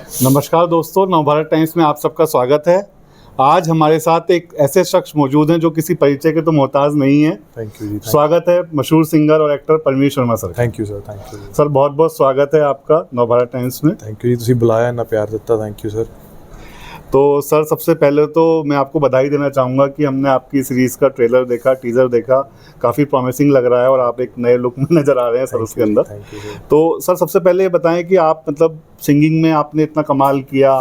नमस्कार दोस्तों, नवभारत टाइम्स में आप सबका स्वागत है। आज हमारे साथ एक ऐसे शख्स मौजूद हैं जो किसी परिचय के तो मोहताज नहीं है। थैंक यू जी। स्वागत है मशहूर सिंगर और actor Paramvir Sharma sir. Thank you sir. Thank you sir, बहुत बहुत स्वागत है आपका नवभारत टाइम्स में। थैंक यू जी, तुसी बुलाया ना प्यार दिता, थैंक यू सर। तो सर, सबसे पहले तो मैं आपको बधाई देना चाहूँगा कि हमने आपकी सीरीज़ का ट्रेलर देखा, टीज़र देखा, काफ़ी प्रॉमिसिंग लग रहा है और आप एक नए लुक में नज़र आ रहे हैं सर उसके अंदर। तो सर, सबसे पहले ये बताएं कि आप मतलब सिंगिंग में आपने इतना कमाल किया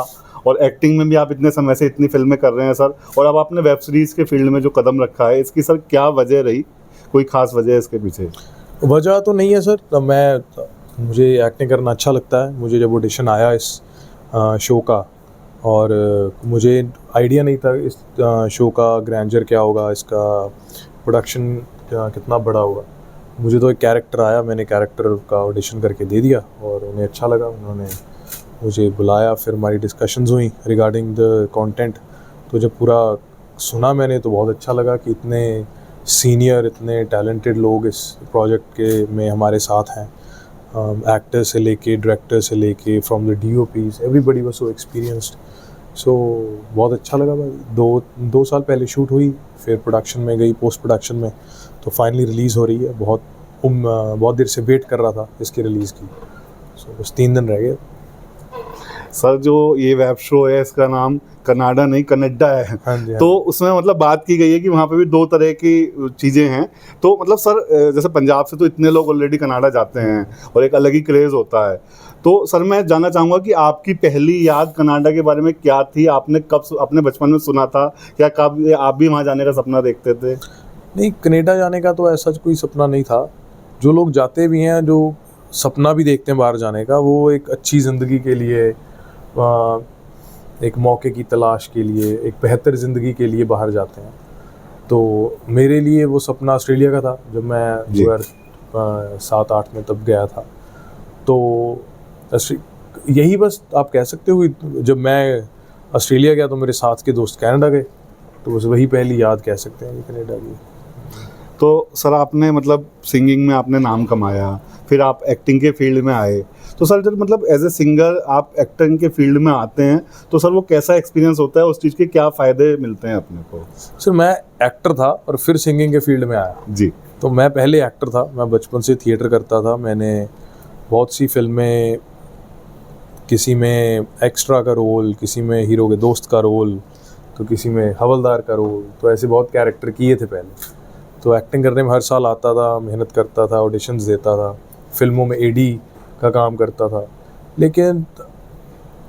और एक्टिंग में भी आप इतने समय से इतनी फिल्में कर रहे हैं सर, और अब आपने वेब सीरीज़ के फील्ड में जो कदम रखा है, इसकी सर क्या वजह रही? कोई ख़ास वजह है इसके पीछे? वजह तो नहीं है सर, मुझे एक्टिंग करना अच्छा लगता है। मुझे जब ऑडिशन आया इस शो का और मुझे आइडिया नहीं था इस शो का ग्रैंडर क्या होगा, इसका प्रोडक्शन कितना बड़ा होगा। मुझे तो एक कैरेक्टर आया, मैंने कैरेक्टर का ऑडिशन करके दे दिया और उन्हें अच्छा लगा, उन्होंने मुझे बुलाया। फिर हमारी डिस्कशंस हुई रिगार्डिंग द कंटेंट। तो जब पूरा सुना मैंने तो बहुत अच्छा लगा कि इतने सीनियर, इतने टैलेंटेड लोग इस प्रोजेक्ट के में हमारे साथ हैं। एक्टर से लेके डायरेक्टर से लेके from the DOPs, everybody was so experienced. So बहुत अच्छा लगा भाई। दो साल पहले शूट हुई, फिर प्रोडक्शन में गई, पोस्ट प्रोडक्शन में, तो फाइनली रिलीज़ हो रही है। बहुत देर से वेट कर रहा था इसकी रिलीज़ की। सो बस 3 दिन रह गए। सर, जो ये वेब शो है इसका नाम कनाडा नहीं कनाडा है। हाँ जी, हाँ। तो उसमें मतलब बात की गई है कि वहाँ पे भी 2 तरह की चीज़ें हैं। तो मतलब सर, जैसे पंजाब से तो इतने लोग ऑलरेडी कनाडा जाते हैं और एक अलग ही क्रेज़ होता है। तो सर, मैं जानना चाहूँगा कि आपकी पहली याद कनाडा के बारे में क्या थी? आपने कब अपने बचपन में सुना था? क्या कब आप भी वहाँ जाने का सपना देखते थे? नहीं, कनाडा जाने का तो ऐसा कोई सपना नहीं था। जो लोग जाते भी हैं, जो सपना भी देखते हैं बाहर जाने का, वो एक अच्छी ज़िंदगी के लिए, एक मौके की तलाश के लिए, एक बेहतर ज़िंदगी के लिए बाहर जाते हैं। तो मेरे लिए वो सपना ऑस्ट्रेलिया का था। जब मैं 2007-8 में तब गया था, तो यही बस आप कह सकते हो कि जब मैं ऑस्ट्रेलिया गया तो मेरे साथ के दोस्त कनाडा गए, तो बस वही पहली याद कह सकते हैं कनाडा की। तो सर, आपने मतलब सिंगिंग में आपने नाम कमाया, फिर आप एक्टिंग के फील्ड में आए। तो सर, जब मतलब एज ए सिंगर आप एक्टिंग के फील्ड में आते हैं तो सर वो कैसा एक्सपीरियंस होता है? उस चीज़ के क्या फ़ायदे मिलते हैं अपने को? सर, मैं एक्टर था और फिर सिंगिंग के फील्ड में आया जी। तो मैं पहले एक्टर था। मैं बचपन से थिएटर करता था। मैंने बहुत सी फिल्में, किसी में एक्स्ट्रा का रोल, किसी में हीरो के दोस्त का रोल, तो किसी में हवलदार का रोल, तो ऐसे बहुत कैरेक्टर किए थे पहले। तो एक्टिंग करने में हर साल आता था, मेहनत करता था, ऑडिशंस देता था, फिल्मों में AD का काम करता था। लेकिन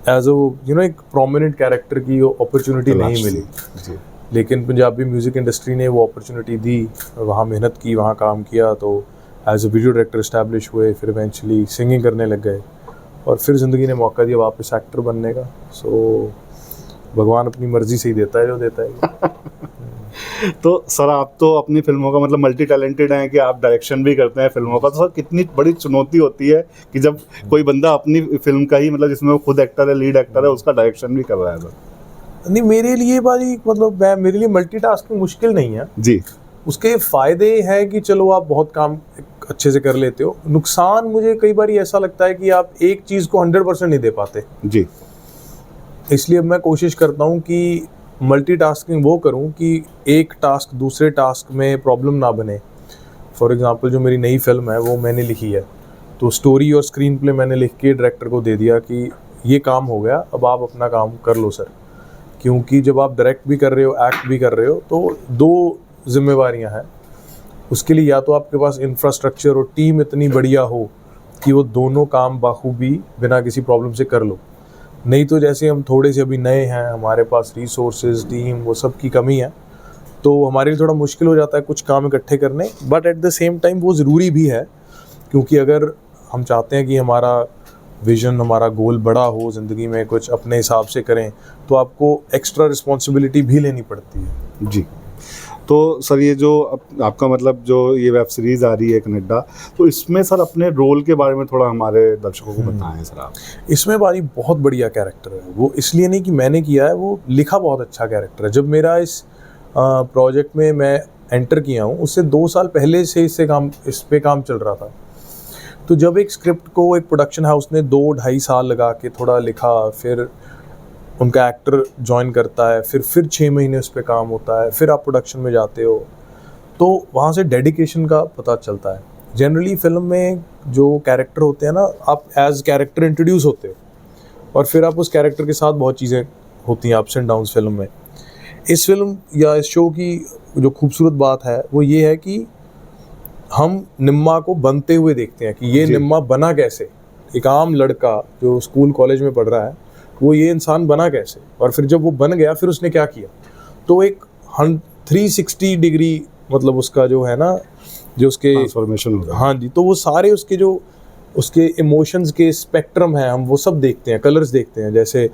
एज एक प्रोमिनेंट कैरेक्टर की अपॉर्चुनिटी नहीं मिली। लेकिन पंजाबी म्यूज़िक इंडस्ट्री ने वो अपॉर्चुनिटी दी, वहाँ मेहनत की, वहाँ काम किया, तो as a video director establish हुए। फिर इवेंचुअली सिंगिंग करने लग गए और फिर ज़िंदगी ने मौका दिया वापस एक्टर बनने का। सो भगवान अपनी मर्ज़ी से ही देता है जो देता है। तो सर, आप तो अपनी फिल्मों का मतलब मल्टी टैलेंटेड हैं कि आप डायरेक्शन भी करते हैं फिल्मों का। तो सर, कितनी बड़ी चुनौती होती है कि जब कोई बंदा अपनी फिल्म का ही मतलब जिसमें वो खुद एक्टर है, लीड एक्टर है, उसका डायरेक्शन भी कर रहा है सर? नहीं, मेरे लिए भाई मतलब मेरे लिए मल्टीटास्किंग मुश्किल नहीं है जी। उसके फ़ायदे हैं कि चलो आप बहुत काम अच्छे से कर लेते हो। नुकसान मुझे कई बार ऐसा लगता है कि आप एक चीज़ को 100% नहीं दे पाते जी। इसलिए मैं कोशिश करता हूँ कि मल्टीटास्किंग वो करूँ कि एक टास्क दूसरे टास्क में प्रॉब्लम ना बने। फॉर एग्जांपल, जो मेरी नई फिल्म है वो मैंने लिखी है, तो स्टोरी और स्क्रीन प्ले मैंने लिख के डायरेक्टर को दे दिया कि ये काम हो गया, अब आप अपना काम कर लो सर। क्योंकि जब आप डायरेक्ट भी कर रहे हो, एक्ट भी कर रहे हो, तो 2 जिम्मेवारियां हैं। उसके लिए या तो आपके पास इंफ्रास्ट्रक्चर और टीम इतनी बढ़िया हो कि वो दोनों काम बाखूबी बिना किसी प्रॉब्लम से कर लो। नहीं तो जैसे हम थोड़े से अभी नए हैं, हमारे पास रिसोर्सेज, टीम, वो सब की कमी है, तो हमारे लिए थोड़ा मुश्किल हो जाता है कुछ काम इकट्ठे करने। But at the same time वो ज़रूरी भी है, क्योंकि अगर हम चाहते हैं कि हमारा विज़न, हमारा गोल बड़ा हो, ज़िंदगी में कुछ अपने हिसाब से करें, तो आपको एक्स्ट्रा रिस्पॉन्सिबिलिटी भी लेनी पड़ती है। जी। तो सर, ये जो आपका मतलब जो ये वेब सीरीज़ आ रही है कनाडा, तो इसमें सर अपने रोल के बारे में थोड़ा हमारे दर्शकों को बताएं सर आप। इसमें भाई बहुत बढ़िया कैरेक्टर है। वो इसलिए नहीं कि मैंने किया है, वो लिखा बहुत अच्छा कैरेक्टर है। जब मेरा इस प्रोजेक्ट में मैं एंटर किया हूँ, उससे 2 साल पहले से इस पे काम चल रहा था। तो जब एक स्क्रिप्ट को एक प्रोडक्शन हाउस ने 2-2.5 साल लगा के थोड़ा लिखा, फिर उनका एक्टर ज्वाइन करता है, फिर 6 महीने उस पर काम होता है, फिर आप प्रोडक्शन में जाते हो, तो वहाँ से डेडिकेशन का पता चलता है। जनरली फिल्म में जो कैरेक्टर होते हैं ना, आप एज कैरेक्टर इंट्रोड्यूस होते हो और फिर आप उस कैरेक्टर के साथ बहुत चीज़ें होती हैं, अप्स एंड डाउन्स फिल्म में। इस फिल्म या इस शो की जो खूबसूरत बात है वो ये है कि हम निम्मा को बनते हुए देखते हैं कि ये निम्मा बना कैसे। एक आम लड़का जो स्कूल कॉलेज में पढ़ रहा है, वो ये इंसान बना कैसे, और फिर जब वो बन गया फिर उसने क्या किया। तो एक 360 डिग्री मतलब उसका जो है ना, जो उसके ट्रांसफॉर्मेशन होगा। हाँ जी, तो वो सारे उसके जो उसके इमोशंस के स्पेक्ट्रम है, हम वो सब देखते हैं, कलर्स देखते हैं। जैसे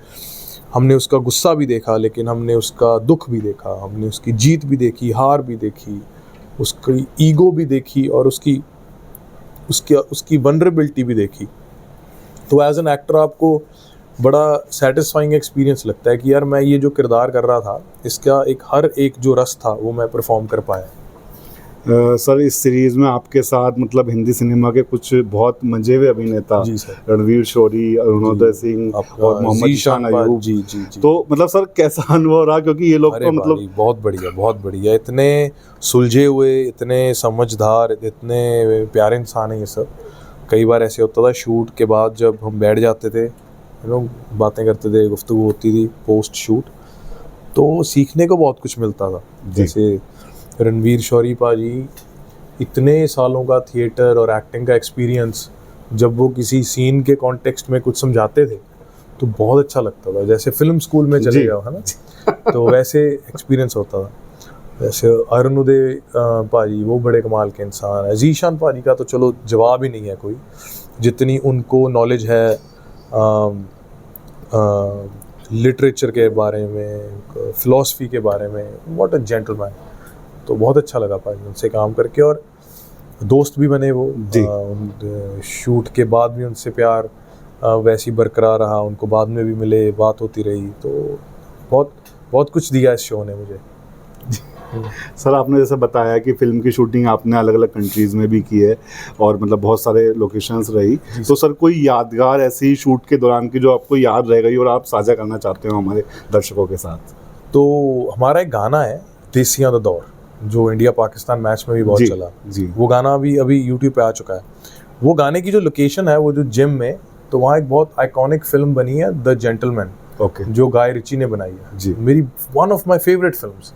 हमने उसका गुस्सा भी देखा, लेकिन हमने उसका दुख भी देखा, हमने उसकी जीत भी देखी, हार भी देखी, उसकी ईगो भी देखी और उसकी वनरेबिलिटी भी देखी। तो एज एन एक्टर आपको बड़ा सेटिस्फाइंग एक्सपीरियंस लगता है कि यार मैं ये जो किरदार कर रहा था, इसका हर एक जो रस था वो मैं परफॉर्म कर पाया। सर इस सीरीज़ में आपके साथ मतलब हिंदी सिनेमा के कुछ बहुत मंजे हुए अभिनेता, जी सर, रणवीर शोरी, अरुणोदय सिंह और मोहम्मद ईशान अयूब। जी जी जी। तो मतलब सर कैसा अनुभव रहा, क्योंकि ये लोग तो मतलब बहुत बढ़िया, बहुत बढ़िया, इतने सुलझे हुए, इतने समझदार, इतने प्यारे इंसान है ये सब। कई बार ऐसे होता था शूट के बाद जब हम बैठ जाते थे, लोग बातें करते थे, गुफ्तगू होती थी पोस्ट शूट, तो सीखने को बहुत कुछ मिलता था। जैसे रणवीर शौरी पाजी, इतने सालों का थिएटर और एक्टिंग का एक्सपीरियंस, जब वो किसी सीन के कॉन्टेक्स्ट में कुछ समझाते थे तो बहुत अच्छा लगता था, जैसे फिल्म स्कूल में चले जाओ, है ना। तो वैसे एक्सपीरियंस होता था। वैसे अरुणोदय पाजी वो बड़े कमाल के इंसान है। ज़ीशान पाजी का तो चलो जवाब ही नहीं है कोई, जितनी उनको नॉलेज है लिटरेचर के बारे में, फ़िलासफ़ी के बारे में। What a gentleman. तो बहुत अच्छा लगा पाजी उनसे काम करके, और दोस्त भी बने वो। शूट के बाद भी उनसे प्यार वैसी बरकरार रहा, उनको बाद में भी मिले, बात होती रही। तो बहुत बहुत कुछ दिया इस शो ने मुझे। सर आपने जैसे बताया कि फिल्म की शूटिंग आपने अलग अलग कंट्रीज़ में भी की है और मतलब बहुत सारे लोकेशंस रही, तो सर कोई यादगार ऐसी शूट के दौरान की जो आपको याद रह गई और आप साझा करना चाहते हो हमारे दर्शकों के साथ? तो हमारा एक गाना है देसियां दा दौर, जो इंडिया पाकिस्तान मैच में भी बहुत चला जी। वो गाना अभी यूट्यूब पे आ चुका है। वो गाने की जो लोकेशन है वो जो जिम में, तो वहाँ एक बहुत आइकॉनिक फिल्म बनी है द जेंटलमैन, जो गाय रिची ने बनाई है जी। मेरी one of my favourite films.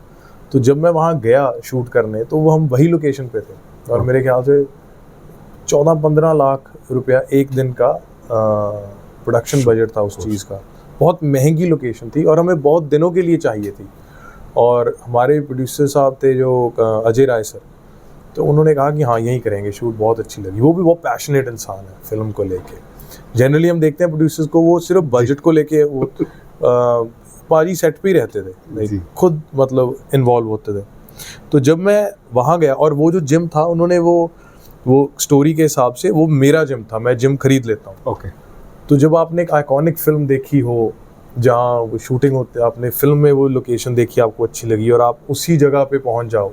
तो जब मैं वहाँ गया शूट करने, तो वो हम वही लोकेशन पे थे और मेरे ख्याल से 14-15 लाख रुपया एक दिन का प्रोडक्शन बजट था उस चीज़ का। बहुत महंगी लोकेशन थी और हमें बहुत दिनों के लिए चाहिए थी। और हमारे प्रोड्यूसर साहब थे जो अजय राय सर, तो उन्होंने कहा कि हाँ यहीं करेंगे शूट, बहुत अच्छी लगी। वो भी बहुत पैशनेट इंसान है फिल्म को लेके। जनरली हम देखते हैं प्रोड्यूसर्स को वो सिर्फ बजट को लेके वो पाजी सेट पे ही रहते थे, खुद मतलब इन्वॉल्व होते थे। तो जब मैं वहाँ गया और वो जो जिम था, उन्होंने वो स्टोरी के हिसाब से वो मेरा जिम था, मैं जिम खरीद लेता हूँ। तो जब आपने एक आइकॉनिक फिल्म देखी हो जहाँ वो शूटिंग होती है, आपने फिल्म में वो लोकेशन देखी, आपको अच्छी लगी और आप उसी जगह पे पहुँच जाओ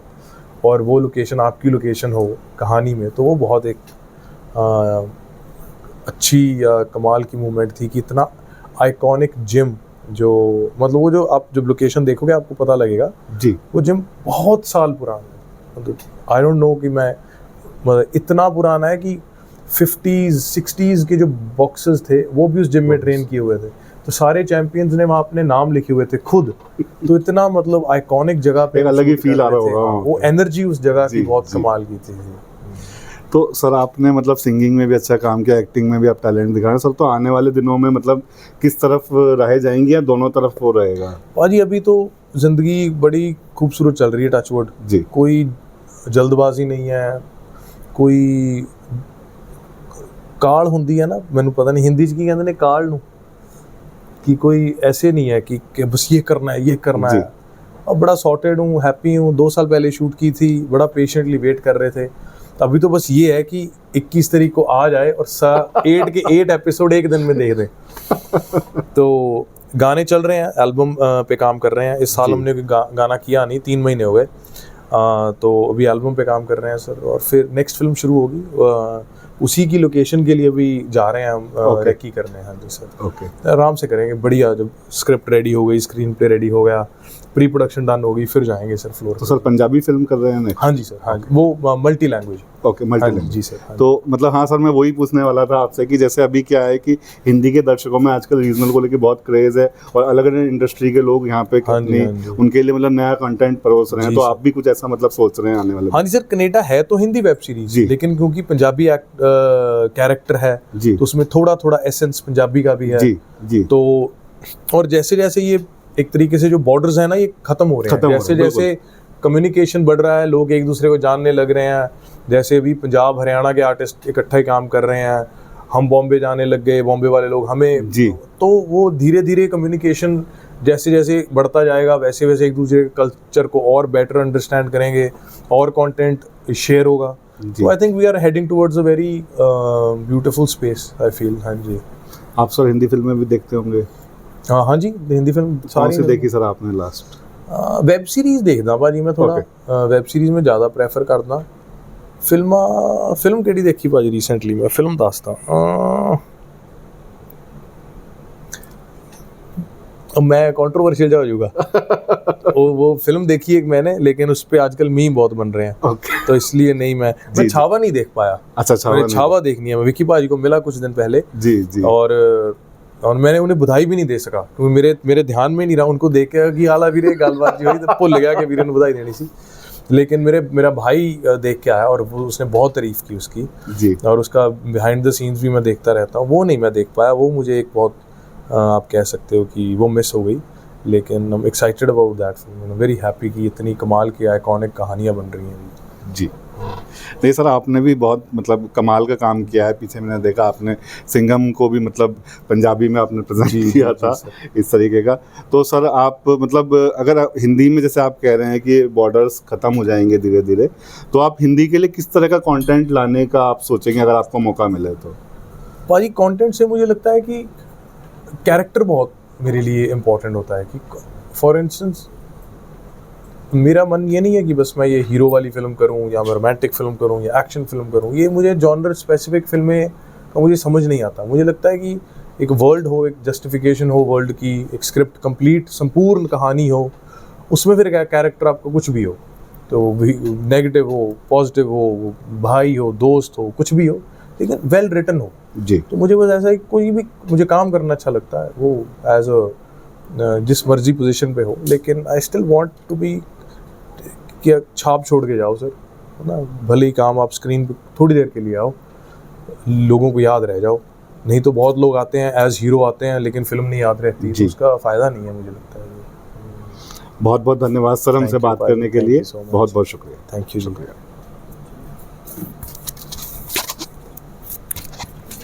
और वो लोकेशन आपकी लोकेशन हो कहानी में, तो वो बहुत एक अच्छी कमाल की मूवमेंट थी कि इतना आइकॉनिक जिम, जो मतलब वो जो आप जब लोकेशन देखोगे आपको पता लगेगा जी, वो जिम बहुत साल पुराना है। मतलब आई डोंट नो कि मैं मतलब इतना पुराना है कि 50s 60s के जो बॉक्सर्स थे वो भी उस जिम में ट्रेन किए हुए थे। तो सारे चैंपियंस ने वहाँ अपने नाम लिखे हुए थे खुद। तो इतना मतलब आइकॉनिक जगह पे एक अलग ही फील आ रहा होगा। वो एनर्जी उस जगह की बहुत कमाल की थी। तो सर आपने मतलब सिंगिंग में भी अच्छा काम किया, एक्टिंग में भी आप टैलेंट दिखा रहे हैं सर, तो आने वाले दिनों में मतलब किस तरफ रह जाएंगे या दोनों तरफ वो रहेगा? पाजी अभी तो जिंदगी बड़ी खूबसूरत चल रही है, टचवुड जी। कोई जल्दबाजी नहीं है, कोई काल होंदी है ना, मैंने पता नहीं हिंदी की कहते ने काल नू, कि कोई ऐसे नहीं है कि बस ये करना है ये करना है। अब बड़ा सॉर्टेड हूँ, हैप्पी हूँ। 2 साल पहले शूट की थी, बड़ा पेशेंटली वेट कर रहे थे। अभी तो बस ये है कि 21 तारीख को आ जाए और 8 के 8 एपिसोड एक दिन में देख दें। तो गाने चल रहे हैं, एल्बम पे काम कर रहे हैं। इस साल हमने गाना किया नहीं, 3 महीने हो गए। तो अभी एल्बम पे काम कर रहे हैं सर, और फिर नेक्स्ट फिल्म शुरू होगी। उसी की लोकेशन के लिए भी जा रहे हैं हम Okay. रेकी करने। हाँ जी सर, ओके आराम से करेंगे, बढ़िया। जब स्क्रिप्ट रेडी हो गई, स्क्रीन प्ले रेडी हो गया, प्री प्रोडक्शन डन हो गई, फिर जाएंगे सर फ्लोर तो सर पंजाबी फिल्म कर रहे हैं next? हाँ जी सर, हाँ जी, वो मल्टी लैंग्वेज। ओके मल्टी हाँ लैंग्वेज। जी सर, हाँ जी। तो मतलब हाँ सर, मैं वही पूछने वाला था आपसे कि जैसे अभी क्या है कि हिंदी के दर्शकों में आजकल रीजनल को लेकर बहुत क्रेज है और अलग अलग इंडस्ट्री के लोग यहाँ पे हाँ जी, अपनी हाँ जी। उनके लिए मतलब नया कंटेंट परोस रहे हैं। जी तो सर। आप भी कुछ ऐसा मतलब सोच रहे हैं आने वाले हाँ जी सर, कनेडा है तो हिंदी वेब सीरीज, जी। लेकिन क्योंकि पंजाबी कैरेक्टर है जी तो उसमें थोड़ा थोड़ा एसेंस पंजाबी का भी है। जी जी तो और जैसे जैसे ये एक तरीके से जो बॉर्डर्स है ना, ये खत्म हो रहे हैं, खत्म हो जैसे रहे हैं, जैसे कम्युनिकेशन बढ़ रहा है, लोग एक दूसरे को जानने लग रहे हैं। जैसे अभी पंजाब हरियाणा के आर्टिस्ट इकट्ठे काम कर रहे हैं, हम बॉम्बे जाने लग गए, बॉम्बे वाले लोग हमें जी। तो वो धीरे धीरे कम्युनिकेशन जैसे जैसे बढ़ता जाएगा, वैसे वैसे एक दूसरे के कल्चर को और बेटर अंडरस्टैंड करेंगे और कंटेंट शेयर होगा। जी। तो I think we are heading towards a very beautiful space, I feel. हाँ जी। आप सर हिंदी फिल्में भी देखते होंगे? हाँ हाँ जी, हिंदी फिल्म कौन सारी सी देखी सर आपने लास्ट? वेब सीरीज देखदा भाजी, मैं थोड़ा वेब सीरीज में ज़्यादा प्रेफर करदा। फिल्म केड़ी देखी भाजी रिसेंटली? मैं फिल्म दसदा, मैं कंट्रोवर्शियल हो जाऊंगा। वो फिल्म देखी एक मैंने, लेकिन उस पे आजकल मीम बहुत बन रहे हैं, ओके तो इसलिए नहीं। मैं जी। छावा नहीं देख पाया। अच्छा छावा मैंने नहीं। छावा देखनी है, मैं विकी भाजी को मिला कुछ दिन पहले जी जी और मैंने उन्हें बधाई भी नहीं दे सका क्योंकि मेरे ध्यान में नहीं रहा। उनको देख के कि आला वीरे गलबात जी हुई तो भुल गया कि वीरे ने बधाई देनी सी। लेकिन मेरा भाई देख के आया और वो उसने बहुत तारीफ की उसकी, जी और उसका बिहाइंड द सीन्स भी मैं देखता रहता हूँ। वो नहीं मैं देख पाया, वो मुझे एक बहुत आप कह सकते हो कि वो मिस हो गई। लेकिन I am excited about that film, I am very happy कि इतनी कमाल की आइकॉनिक कहानियाँ बन रही हैं। जी। नहीं सर, आपने भी बहुत मतलब कमाल का काम किया है। पीछे मैंने देखा आपने सिंघम को भी मतलब पंजाबी में आपने प्रेजेंट जी, किया जी, था सर। इस तरीके का। तो सर आप मतलब अगर आप हिंदी में जैसे आप कह रहे हैं कि बॉर्डर्स ख़त्म हो जाएंगे धीरे धीरे, तो आप हिंदी के लिए किस तरह का कंटेंट लाने का आप सोचेंगे अगर आपको मौका मिले तो? भाजी कंटेंट से मुझे लगता है कि कैरेक्टर बहुत मेरे लिए इम्पोर्टेंट होता है। कि फॉर इंस्टेंस मेरा मन ये नहीं है कि बस मैं ये हीरो वाली फिल्म करूं या मैं रोमांटिक फिल्म करूं या एक्शन फिल्म करूं। ये मुझे जॉनर स्पेसिफिक फिल्में का मुझे समझ नहीं आता। मुझे लगता है कि एक वर्ल्ड हो, एक जस्टिफिकेशन हो वर्ल्ड की, एक स्क्रिप्ट कंप्लीट संपूर्ण कहानी हो, उसमें फिर कैरेक्टर आपका कुछ भी हो, तो नेगेटिव हो, पॉजिटिव हो, भाई हो, दोस्त हो, कुछ भी हो, लेकिन वेल रिटन हो। जी। तो मुझे बस ऐसा है कि कोई भी मुझे काम करना अच्छा लगता है, वो एज अ जिस मर्जी पोजीशन पे हो, लेकिन I still want to be कि छाप छोड़ के जाओ सर, है ना। भले ही काम आप स्क्रीन पे थोड़ी देर के लिए आओ, लोगों को याद रह जाओ। नहीं तो बहुत लोग आते हैं एज हीरो आते हैं, लेकिन फिल्म नहीं याद रहती, तो उसका फ़ायदा नहीं है मुझे लगता है। बहुत बहुत धन्यवाद सर हमसे बात करने के लिए। बहुत बहुत शुक्रिया। Thank you. शुक्रिया।